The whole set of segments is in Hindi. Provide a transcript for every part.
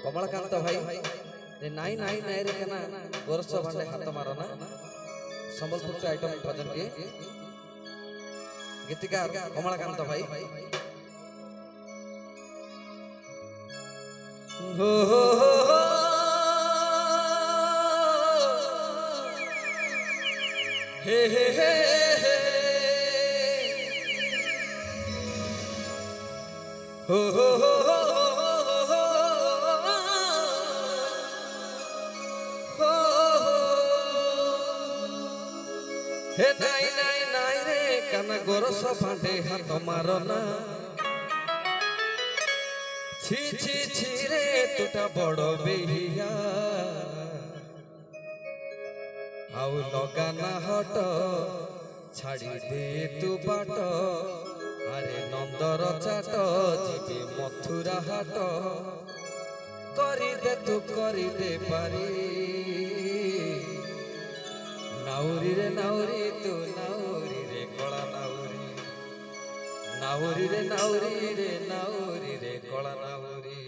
कमलकांत भाई रे नाई नाई नाई रे केना गोरस भांडे हाथ मारो ना संबलपुर के आइटम भजन के गीतकार कमलकांत भाई हो हे हे हे हो हे नाई नाई नाई रे काना गोरस भांडे हाथ मारो ना छी छी छी रे तुटा बड़ बेहिया आउ लगाना हट छाड़ी दे तू बाट अरे नंदर चाट जीवे मथुरा हाट करी दे तू करी दे पारी नाउरी रे नाउरी तू नाउरी रे कला नाउरी नाउरी रे नाउरी रे नाउरी रे कला नाउरी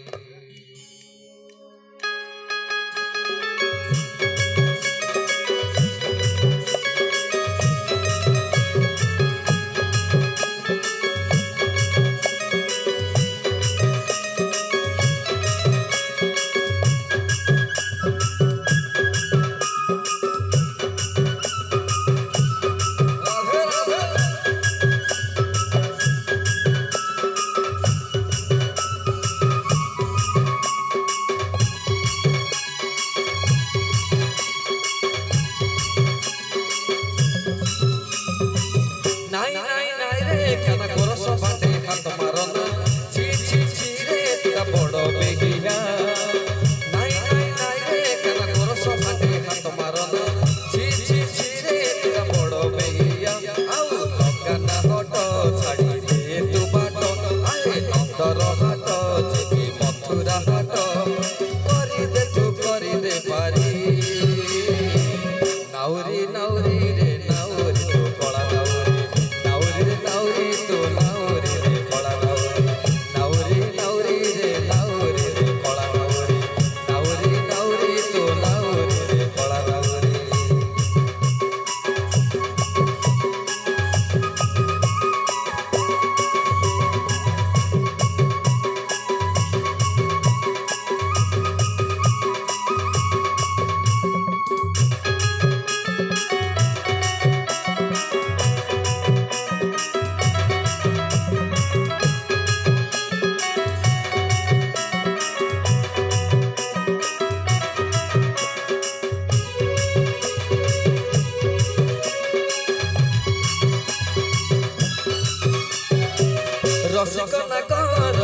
रसिक नगर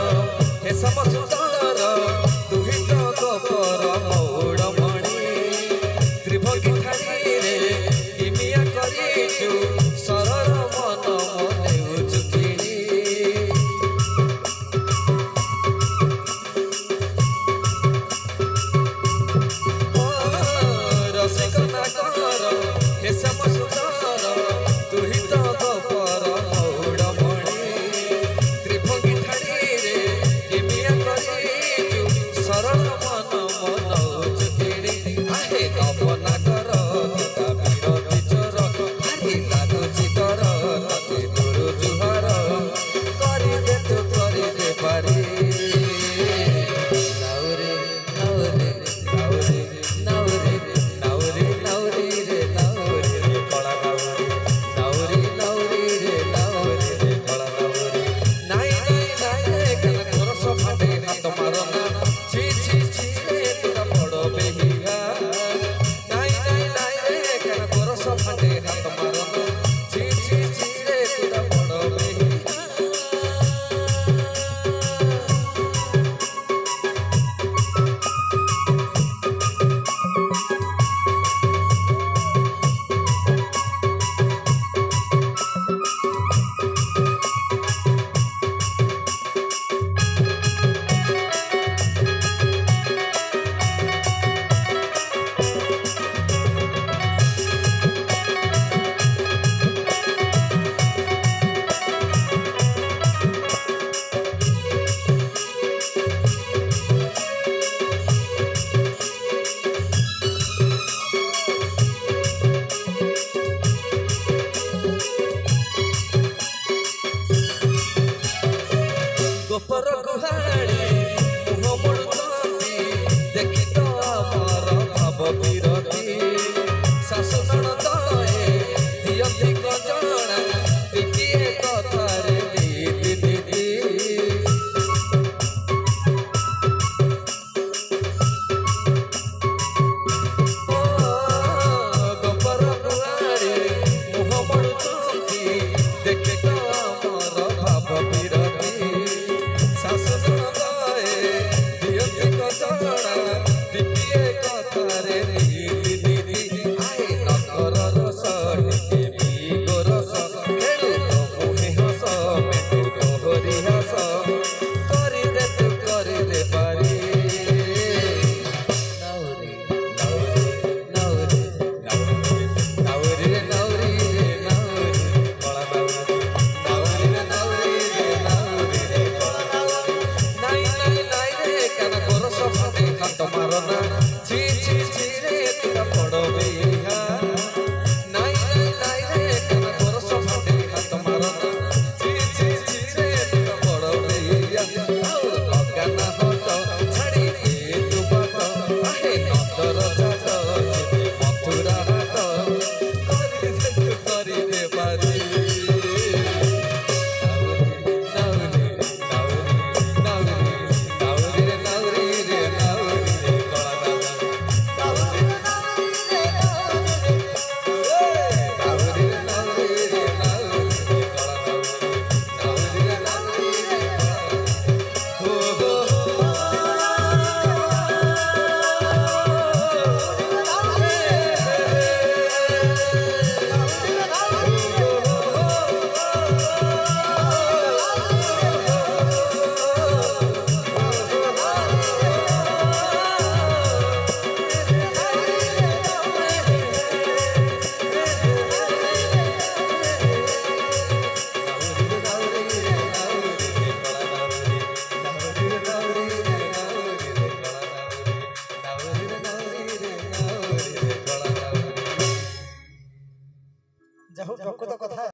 हे समस्त